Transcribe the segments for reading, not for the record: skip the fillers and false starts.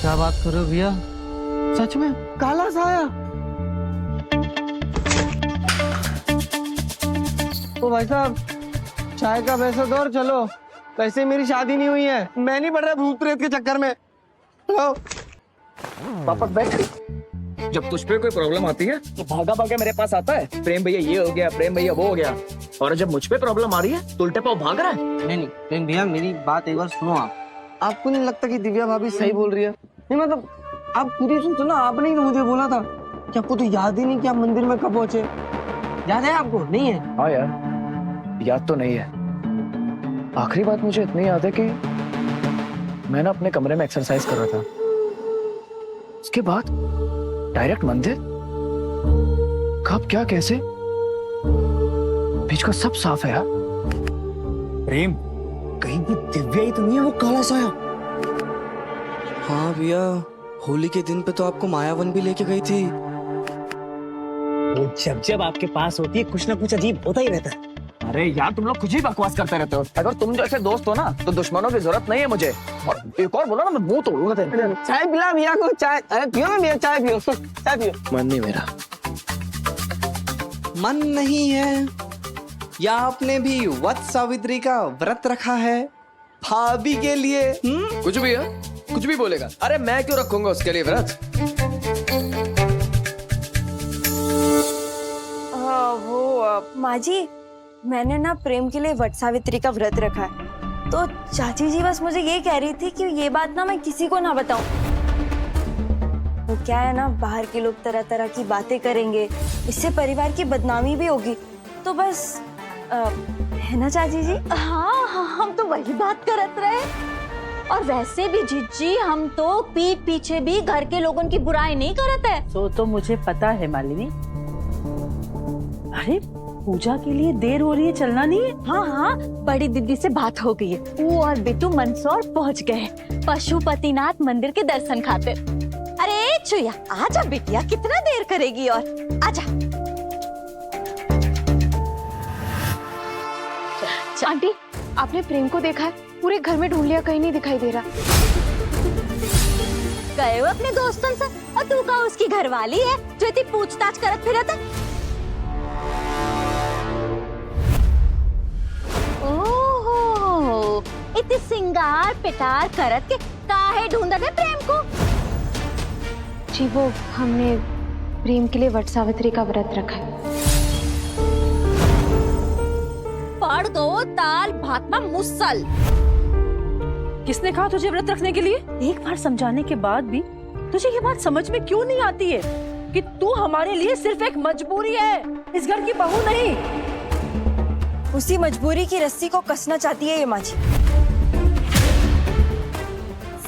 क्या बात कर रहे हो भैया? सच में काला साया? तो भाई साहब चाय का पैसा दो और चलो। वैसे मेरी शादी नहीं हुई है, मैं नहीं पड़ रहा भूत प्रेत के चक्कर में। लो। वापस बैठ। जब तुझ पे कोई प्रॉब्लम आती है तो भागा भागा मेरे पास आता है, प्रेम भैया ये हो गया, प्रेम भैया वो हो गया। और जब मुझ पे प्रॉब्लम आ रही है तो उल्टे पाव भाग रहा है। नहीं प्रेम भैया, मेरी बात एक बार सुनो। आपको नहीं लगता कि दिव्या भाभी सही बोल रही है? नहीं मतलब आप खुद ही सुनो ना, आपने ही तो मुझे बोला था कि आपको तो याद ही नहीं कि आप मंदिर में कब पहुंचे। याद है आपको? नहीं है? हाँ यार, याद तो नहीं है। आखिरी बात मुझे इतनी याद है कि मैं ना अपने कमरे में एक्सरसाइज कर रहा था, उसके बाद डायरेक्ट मंदिर। कब क्या कैसे बीच का सब साफ है यार। प्रेम कहीं भी दिव्या ही तो नहीं है वो काला साया? हाँ भैया, होली के दिन पे तो आपको मायावन भी लेके गई थी। वो जब जब आपके पास होती है कुछ ना कुछ अजीब होता ही रहता है। अरे यार तुम लोग कुछ ही बकवास करते रहते हो। अगर तुम जैसे दोस्त हो ना तो दुश्मनों की जरूरत नहीं है मुझे। और एक और बोला ना मैं मुंह तोड़ूंगा तेरे। चाय पिला भैया को, चाय। अरे पियो ना भैया, चाय पियो, चाय पियो। मन नहीं मेरा। मन नहीं है या आपने भी वट सावित्री का व्रत रखा है भाभी के लिए? कुछ भी है, कुछ भी बोलेगा। अरे मैं क्यों रखूंगा उसके लिए व्रत? माँ जी, मैंने ना प्रेम के लिए वट सावित्री का व्रत रखा है। तो चाची जी बस मुझे ये कह रही थी कि ये बात ना मैं किसी को ना बताऊं। वो क्या है ना, बाहर के लोग तरह तरह की बातें करेंगे, इससे परिवार की बदनामी भी होगी। तो बस है ना चाची जी? हाँ हाँ, हम तो वही बात करत रहे। और वैसे भी जिज्जी, हम तो पीठ पीछे भी घर के लोगों की बुराई नहीं करते है। तो मुझे पता है मालिनी। अरे पूजा के लिए देर हो रही है, चलना नहीं है? हाँ हाँ, बड़ी दीदी से बात हो गई है। वो और बिट्टू मंदसौर पहुँच गए पशुपतिनाथ मंदिर के दर्शन खातिर। अरे चुया आजा बिटिया, कितना देर करेगी और आजा। आंटी, आपने प्रेम को देखा है? पूरे घर में ढूंढ लिया, कहीं नहीं दिखाई दे रहा। गए हो अपने दोस्तों से, और तू का उसकी घरवाली है जो इतनी पूछताछ करत फिरत है? ओहो, इतनी सिंगार पिटार करत के काहे ढूंढत है प्रेम को? जी वो हमने प्रेम के लिए वट सावित्री का व्रत रखा है। पड़ गो ताल भातमा मुसल। किसने कहा तुझे व्रत रखने के लिए? एक बार समझाने के बाद भी तुझे ये बात समझ में क्यों नहीं आती है कि तू हमारे लिए सिर्फ एक मजबूरी है, इस घर की बहू नहीं। उसी मजबूरी की रस्सी को कसना चाहती है ये माँ जी।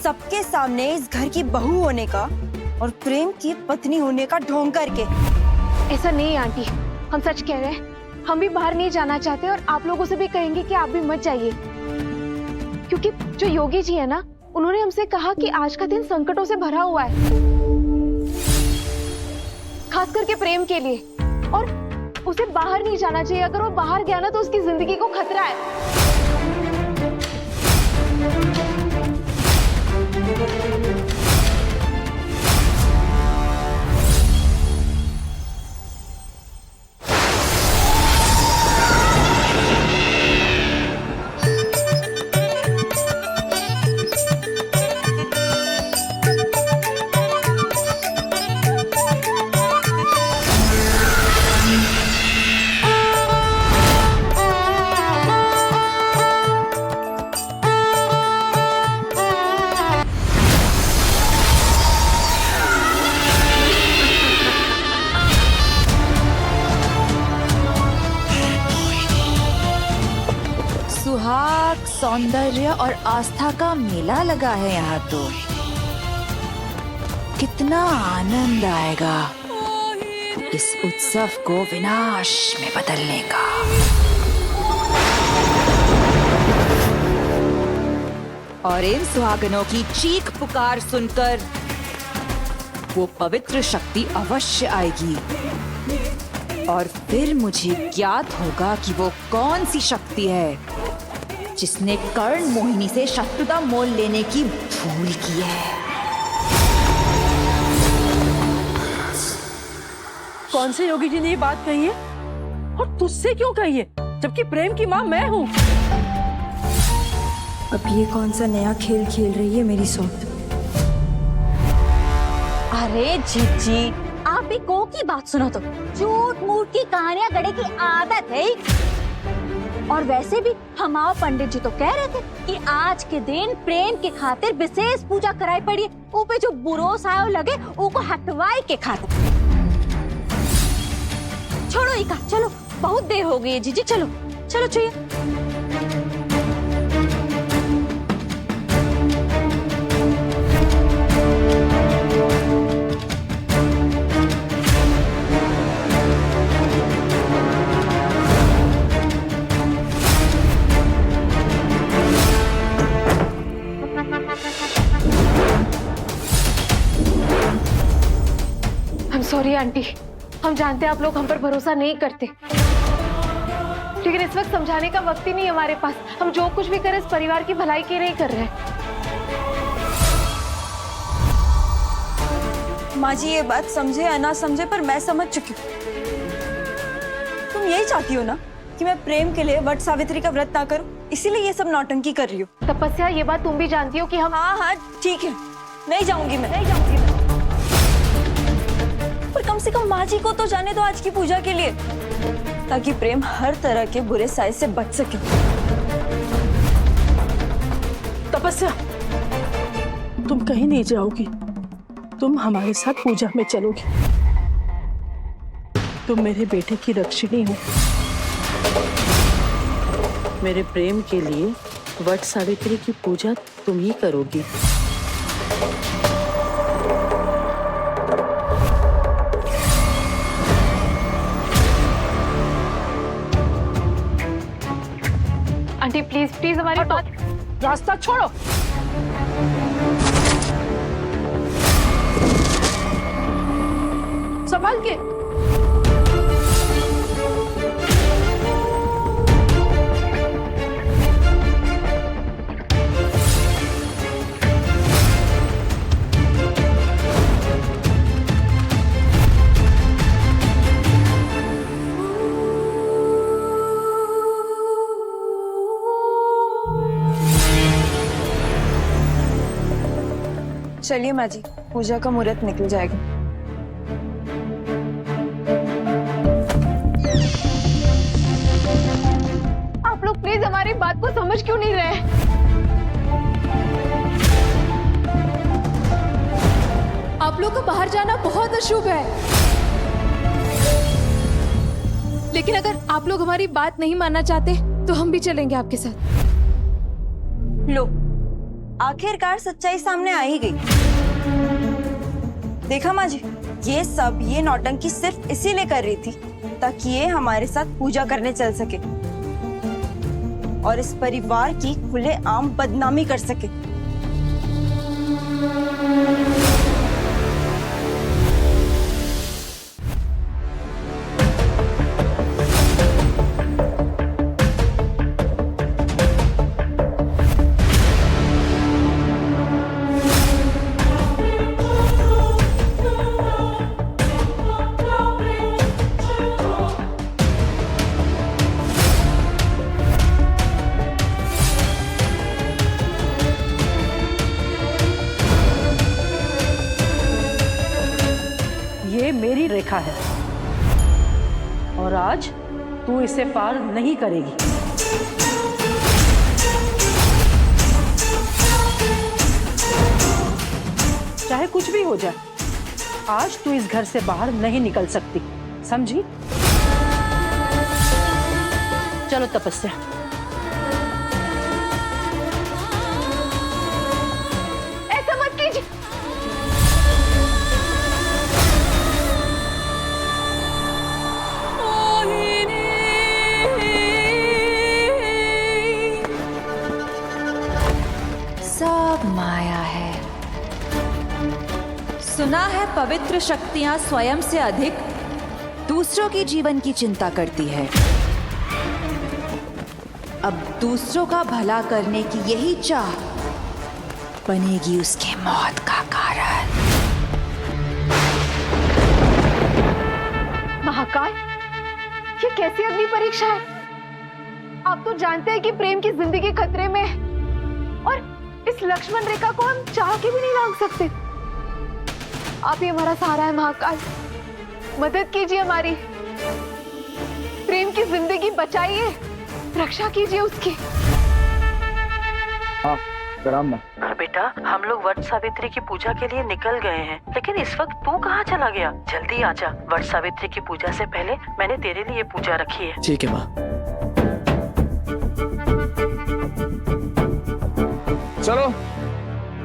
सबके सामने इस घर की बहू होने का और प्रेम की पत्नी होने का ढोंग करके। ऐसा नहीं आंटी, हम सच कह रहे हैं। हम भी बाहर नहीं जाना चाहते और आप लोगों से भी कहेंगे कि आप भी मत जाइए, क्योंकि जो योगी जी है ना, उन्होंने हमसे कहा कि आज का दिन संकटों से भरा हुआ है, खास करके प्रेम के लिए, और उसे बाहर नहीं जाना चाहिए। अगर वो बाहर गया ना तो उसकी जिंदगी को खतरा है। सुहाग, सौंदर्य और आस्था का मेला लगा है यहाँ तो। कितना आनंद आएगा इस उत्सव को विनाश में बदलने का। और इन सुहागनों की चीख पुकार सुनकर वो पवित्र शक्ति अवश्य आएगी, और फिर मुझे ज्ञात होगा कि वो कौन सी शक्ति है जिसने कर्ण मोहिनी से शत्रुता मोल लेने की भूल की है। कौन से योगी जी ने ये बात कही है और तुझसे क्यों कही है, जबकि प्रेम की माँ मैं हूँ। अब ये कौन सा नया खेल खेल रही है मेरी सौत। अरे जीजी, आप भी को की बात सुनो तो। झूठ मूठ की कहानियां गढ़े की आदत है। और वैसे भी हमारे पंडित जी तो कह रहे थे कि आज के दिन प्रेम के खातिर विशेष पूजा कराई पड़ी है। ऊपर जो बुरोस आयो लगे उनको हटवाई के खातिर। छोड़ो इका, चलो बहुत देर हो गई है जीजी, चलो चलो चाहिए। सॉरी आंटी, हम जानते हैं आप लोग हम पर भरोसा नहीं करते, लेकिन इस वक्त समझाने का वक्त ही नहीं हमारे पास। हम जो कुछ भी करें इस परिवार की भलाई के लिए कर रहे हैं। माँ जी ये बात समझे या ना समझे पर मैं समझ चुकी हूँ। तुम यही चाहती हो ना कि मैं प्रेम के लिए वट सावित्री का व्रत ना करूं, इसीलिए ये सब नौटंकी कर रही हो। तपस्या, ये बात तुम भी जानती हो कि हम। हाँ हाँ ठीक है, नहीं जाऊंगी मैं, नहीं जाऊंगी मैं। पर कम से कम माँ जी को तो जाने दो आज की पूजा के लिए, ताकि प्रेम हर तरह के बुरे साय से बच सके। तपस्या, तुम कहीं नहीं जाओगी, तुम हमारे साथ पूजा में चलोगी। तुम मेरे बेटे की रक्षिणी हो। मेरे प्रेम के लिए वट सावित्री की पूजा तुम ही करोगी। आंटी प्लीज प्लीज हमारी बात। रास्ता छोड़ो। संभाल के। चलिए माँ जी, पूजा का मुहूर्त निकल जाएगा। आप लोग प्लीज हमारी बात को समझ क्यों नहीं रहे? आप लोग को बाहर जाना बहुत अशुभ है, लेकिन अगर आप लोग हमारी बात नहीं मानना चाहते तो हम भी चलेंगे आपके साथ। लो, आखिरकार सच्चाई सामने आ ही गई। देखा माँ जी, ये नौटंकी सिर्फ इसीलिए कर रही थी ताकि ये हमारे साथ पूजा करने चल सके और इस परिवार की खुलेआम बदनामी कर सके। ये मेरी रेखा है और आज तू इसे पार नहीं करेगी। चाहे कुछ भी हो जाए, आज तू इस घर से बाहर नहीं निकल सकती, समझी? चलो तपस्या। ऐसा मत कीजिए। सब माया है। सुना है पवित्र शक्तियां स्वयं से अधिक दूसरों की जीवन की चिंता करती है। अब दूसरों का भला करने की यही चाह बनेगी उसके मौत का कारण। महाकाल, ये कैसी अग्नि परीक्षा है? आप तो जानते हैं कि प्रेम की जिंदगी खतरे में है और इस लक्ष्मण रेखा को हम चाह के भी नहीं लांघ सकते। आप ही हमारा सहारा है महाकाल, मदद कीजिए हमारी, प्रेम की जिंदगी बचाइए, रक्षा कीजिए उसकी। हाँ प्रणाम। पर बेटा हम लोग वट सावित्री की पूजा के लिए निकल गए हैं, लेकिन इस वक्त तू कहाँ चला गया? जल्दी आजा, वट सावित्री की पूजा से पहले मैंने तेरे लिए पूजा रखी है। ठीक है माँ। चलो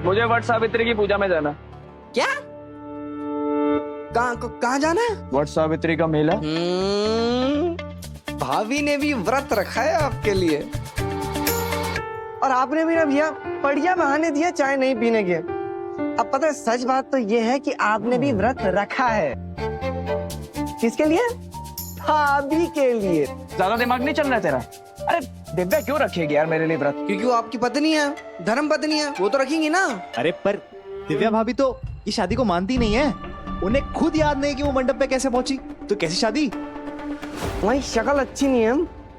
मुझे वट सावित्री की पूजा में जाना। क्या? कहाँ जाना है? वट सावित्री का मेला। भाभी ने भी व्रत रखा है आपके लिए। और आपने भी ना भैया बढ़िया बहाने दिया चाय नहीं पीने के। अब पता है सच बात तो ये है कि आपने भी व्रत रखा है। किसके लिए? भाभी के लिए। ज्यादा दिमाग नहीं चल रहा तेरा? अरे दिव्या क्यों रखेगी यार मेरे लिए व्रत? क्योंकि वो आपकी पत्नी है, धर्म पत्नी है, वो तो रखेंगी ना। अरे पर दिव्या भाभी तो इस शादी को मानती नहीं है। उन्हें खुद याद नहीं कि वो मंडप पे कैसे पहुंची, तो कैसी शादी? वही शक्ल अच्छी नहीं है,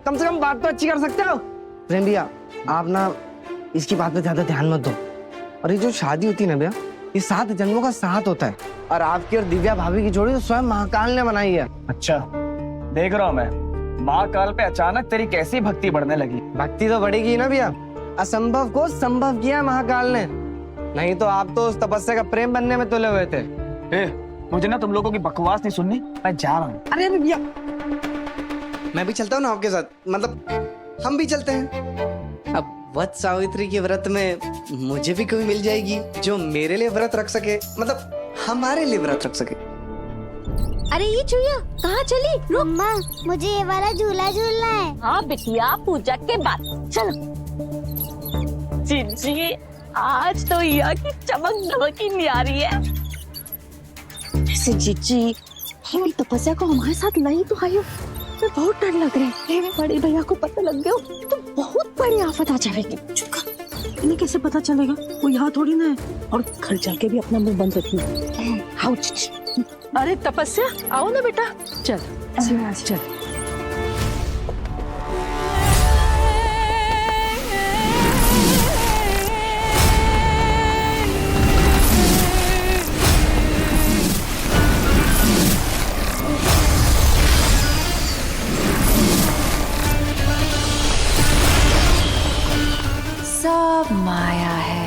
कम से कम बात तो अच्छी कर सकते हो। प्रेम भैया आप ना इसकी बात पे ज्यादा ध्यान मत दो। और ये जो शादी होती है ना भैया, ये 7 जन्मों का साथ होता है। और आपकी और दिव्या भाभी की जोड़ी तो स्वयं महाकाल ने बनाई है। अच्छा देख रहा हूँ मैं, महाकाल पे अचानक तेरी कैसी भक्ति बढ़ने लगी। भक्ति तो बढ़ेगी ना भैया, असंभव को संभव किया महाकाल ने। नहीं तो आप तो उस तपस्या का प्रेम बनने में तुले हुए थे। मुझे ना तुम लोगों की बकवास नहीं सुननी, मैं जा रहा हूँ। अरे भैया मैं भी चलता हूँ ना आपके साथ, मतलब हम भी चलते हैं। अब वट सावित्री के व्रत में मुझे भी कोई मिल जाएगी जो मेरे लिए व्रत रख सके, मतलब हमारे लिए व्रत रख सके। अरे ये चुईया कहाँ चली? रुक। मम्मा मुझे ये वाला झूला झूलना है। हाँ बिटिया, पूजा के बाद चलो। जीजी आज तो या की चमक धमक ही नहीं आ रही है। ऐसे जीजी केवल तपस्या को हमारे साथ नहीं तो आयो, तो बहुत डर लग रहा है। बड़े भैया को पता लग गया तो बहुत बड़ी आफत आ जाएगी। इन्हें कैसे पता चलेगा? वो यहाँ थोड़ी ना है। और घर जाके भी अपना मुंह बंद रखना। आओ जीजी। अरे तपस्या आओ ना बेटा, चल चल। सब माया है।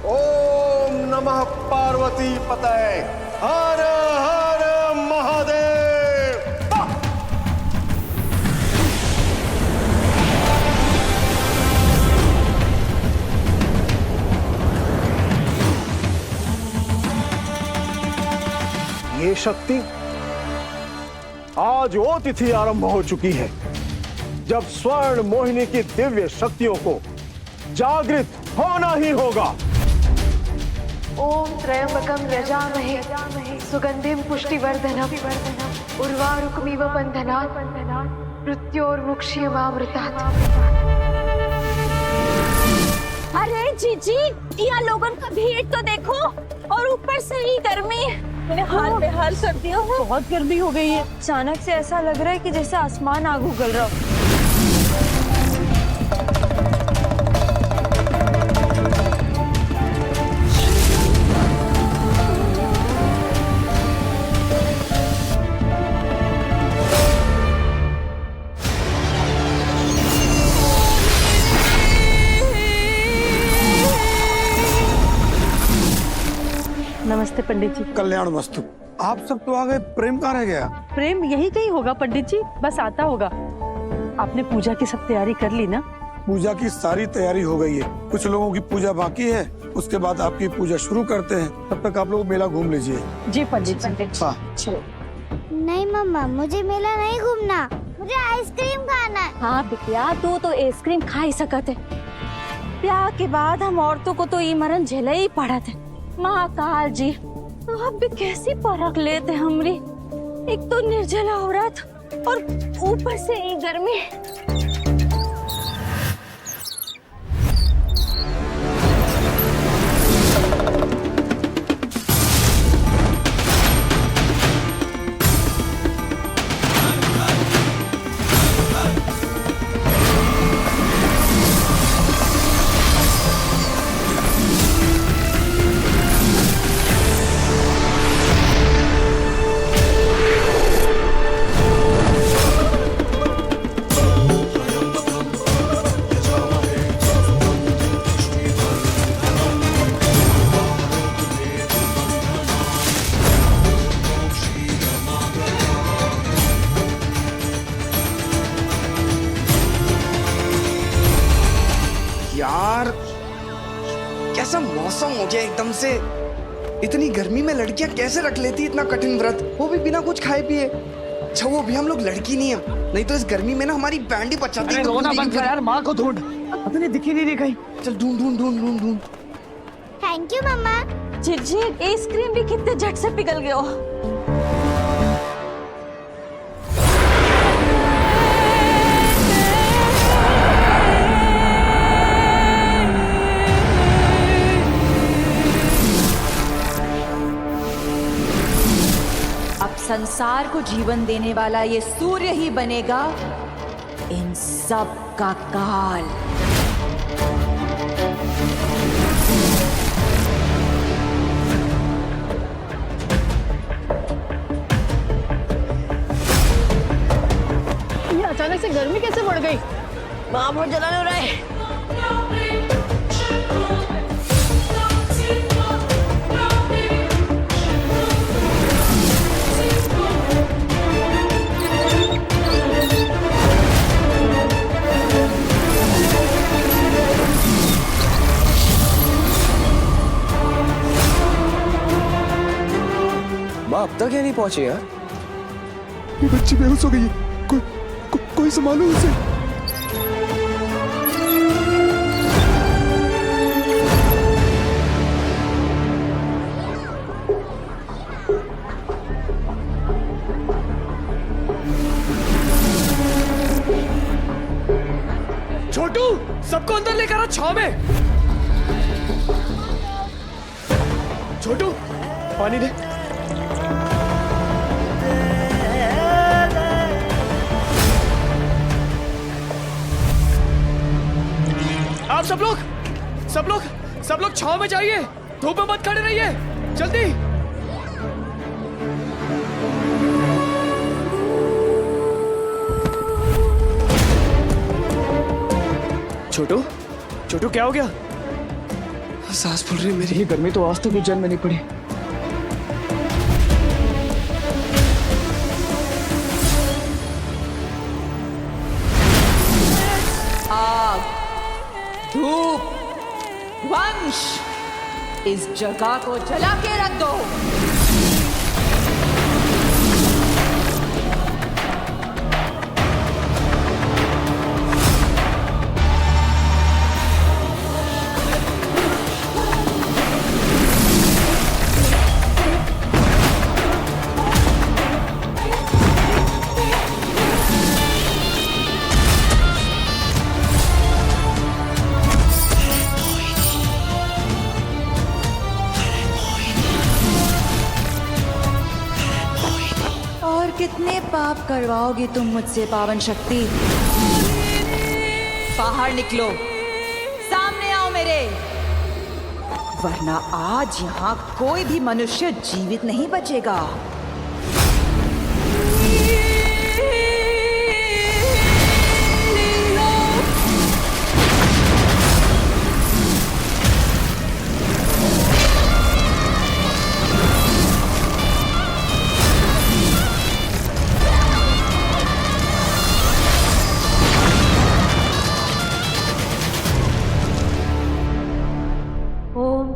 ओम नमः पार्वती पतये, हर हर महादेव। ये शक्ति आज वो तिथि आरंभ हो चुकी है जब स्वर्ण मोहिनी की दिव्य शक्तियों को जागृत होना ही होगा। ओम त्रयंबकम यजामहे सुगंधिम पुष्टिवर्धनम उर्वारुकमिव बन्धनात् मृत्योर्मुक्षीयमामृतात्। अरे जीजी यहाँ लोगों का भीड़ तो देखो, और ऊपर से ही गर्मी। मैंने हाल बेहाल कर दिया है। बहुत गर्मी हो गई है। अचानक से ऐसा लग रहा है कि जैसे आसमान आग उगल रहा हो। नमस्ते पंडित जी। कल्याण वस्तु। आप सब तो आ गए, प्रेम कहाँ रह गया? प्रेम यही कहीं होगा पंडित जी, बस आता होगा। आपने पूजा की सब तैयारी कर ली ना? पूजा की सारी तैयारी हो गई है, कुछ लोगों की पूजा बाकी है, उसके बाद आपकी पूजा शुरू करते हैं। तब तक आप लोग मेला घूम लीजिए। जी पंडित जी। हाँ। नहीं मम्मा मुझे मेला नहीं घूमना, मुझे आइसक्रीम खाना है। हाँ बिटिया तू तो आइसक्रीम खा ही सकत है। ब्याह के बाद हम औरतों को तो ये मरण झेले ही पड़ा था। महाकाल जी आप भी कैसी परख लेते हमरी। एक तो निर्जला औरत और ऊपर से ये गर्मी। यार कैसा मौसम हो गया एकदम से। इतनी गर्मी में लड़कियां कैसे रख लेती इतना कठिन व्रत, वो भी बिना कुछ खाए पिए। अच्छा वो भी हम लोग लड़की नहीं है, नहीं तो इस गर्मी में ना हमारी बैंड ही पचाती। अरे रोना बंद कर यार, माँ को ढूंढ, अपने दिखी नहीं कहीं। चल ढूंढ ढूंढ ढूंढ ढूंढ ढूंढ। थैंक यू मम्मा। जीजी आइसक्रीम भी कितने झट से पिघल गए हो। अब संसार को जीवन देने वाला ये सूर्य ही बनेगा इन सब का काल। ये अचानक से गर्मी कैसे बढ़ गई? वहां पर जला हो रहा है। माँ अब तक ये नहीं पहुंची यार। ये बच्ची बेहोश हो गई है, कोई संभालो उसे। छोटू सबको अंदर लेकर आ छाव में। छोटू पानी दे। आप सब लोग छाव में जाइए, धूप में मत खड़े रहिए, जल्दी। छोटू छोटू क्या हो गया? सांस फूल रही है मेरी। ये गर्मी तो आज तक उज्जैन में नहीं पड़ी। आग, धूप, वंश, इस जगह को जला के रख दो। कितने पाप करवाओगी तुम मुझसे पावन शक्ति? बाहर निकलो, सामने आओ मेरे, वरना आज यहाँ कोई भी मनुष्य जीवित नहीं बचेगा।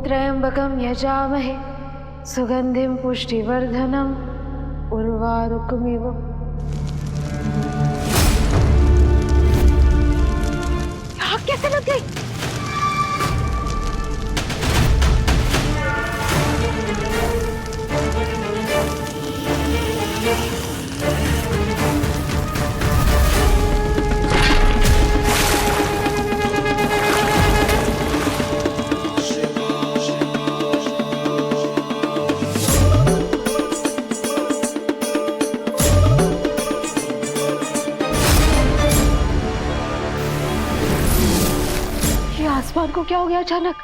त्र्यंबकं यजामहे सुगंधिं पुष्टिवर्धनम् उर्वारुकमिव। आग कैसे लग गई? आसमान को क्या हो गया अचानक?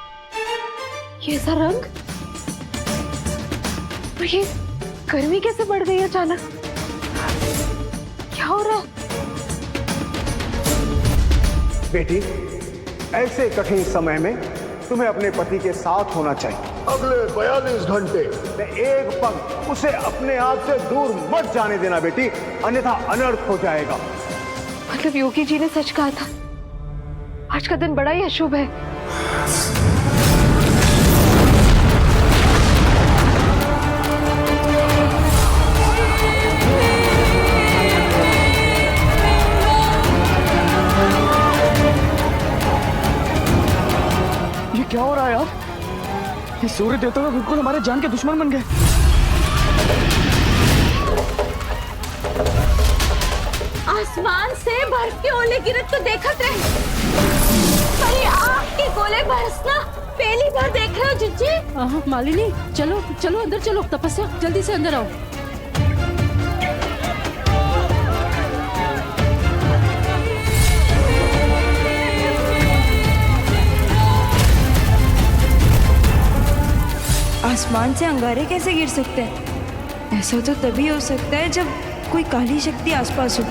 ये ऐसा रंग और ये गर्मी कैसे बढ़ गई अचानक? क्या हो रहा है? बेटी, ऐसे कठिन समय में तुम्हें अपने पति के साथ होना चाहिए। अगले 42 घंटे में एक पल उसे अपने आप से दूर मत जाने देना बेटी, अन्यथा अनर्थ हो जाएगा। मतलब योगी जी ने सच कहा था, आज का दिन बड़ा ही अशुभ है। ये क्या हो रहा है यार? ये सूर्य देवता बिल्कुल हमारे जान के दुश्मन बन गए। आसमान से बर्फ के ओले गिरत तो देखत रहे, पर ये आग के गोले बरसना पहली बार देख रहे हो जीजी। मालिनी, चलो चलो अंदर चलो। तपस्या, जल्दी से अंदर आओ। आसमान से अंगारे कैसे गिर सकते हैं? ऐसा तो तभी हो सकता है जब कोई काली शक्ति आसपास हो।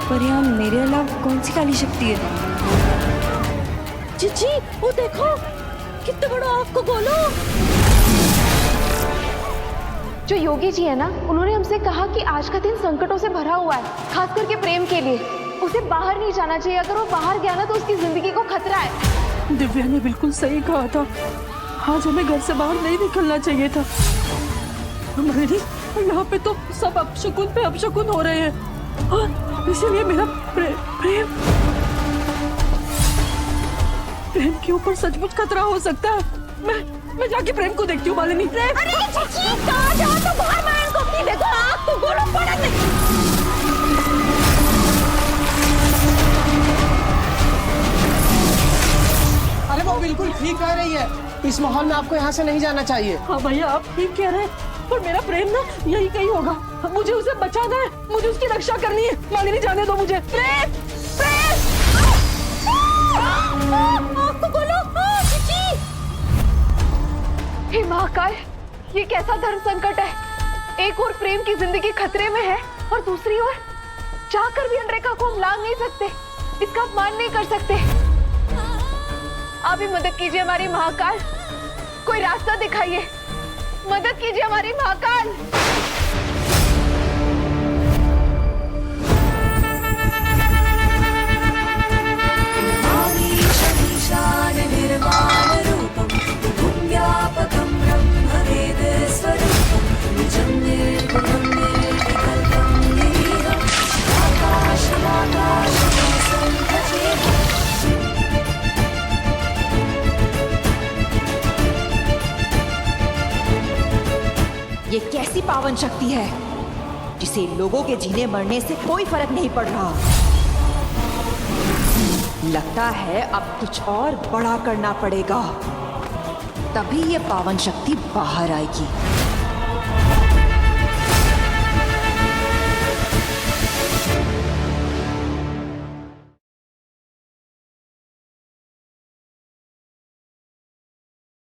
पर यहाँ मेरे अलावा कौन सी काली शक्ति है? जीजी, वो देखो कितना बड़ा आग को गोलो। जो योगी जी है ना, उन्होंने हमसे कहा कि आज का दिन संकटों से भरा हुआ है, खास करके प्रेम के लिए। उसे बाहर नहीं जाना चाहिए। अगर वो बाहर गया ना तो उसकी जिंदगी को खतरा है। दिव्या ने बिल्कुल सही कहा था। आज हमें घर से बाहर नहीं निकलना चाहिए था। मालिनी, यहाँ पे तो सब अपशकुन पे अपशकुन हो रहे हैं, और इसीलिए मेरा प्रेम के ऊपर सचमुच खतरा हो सकता है। मैं जाके प्रेम को देखती हूँ। मालिनी, प्रेम। अरे जीजी, कहाँ जाओ तो बाहर मैं इनको अपनी देखो, आग तो गोलो पड़ा नहीं। अरे वो बिल्कुल ठीक कह रही है। इस माहौल में आपको यहाँ से नहीं जाना चाहिए। हाँ भैया, आप ठीक कह रहे हैं, पर मेरा प्रेम ना यही कहीं होगा। मुझे उसे बचाना है, मुझे उसकी रक्षा करनी है। मालिनी, जाने दो मुझे। प्रेम, प्रेम। आग तो गोलो, जीजी। हे महाकाल, ये कैसा धर्म संकट है? एक और प्रेम की जिंदगी खतरे में है, और दूसरी ओर चाहकर भी अनरेखा को हम लांग नहीं सकते, इसका अपमान नहीं कर सकते। आप ही मदद कीजिए हमारी महाकाल, कोई रास्ता दिखाइए। मदद कीजिए हमारी महाकाल। ये कैसी पावन शक्ति है जिसे लोगों के जीने मरने से कोई फर्क नहीं पड़ रहा। लगता है अब कुछ और बड़ा करना पड़ेगा, तभी ये पावन शक्ति बाहर आएगी।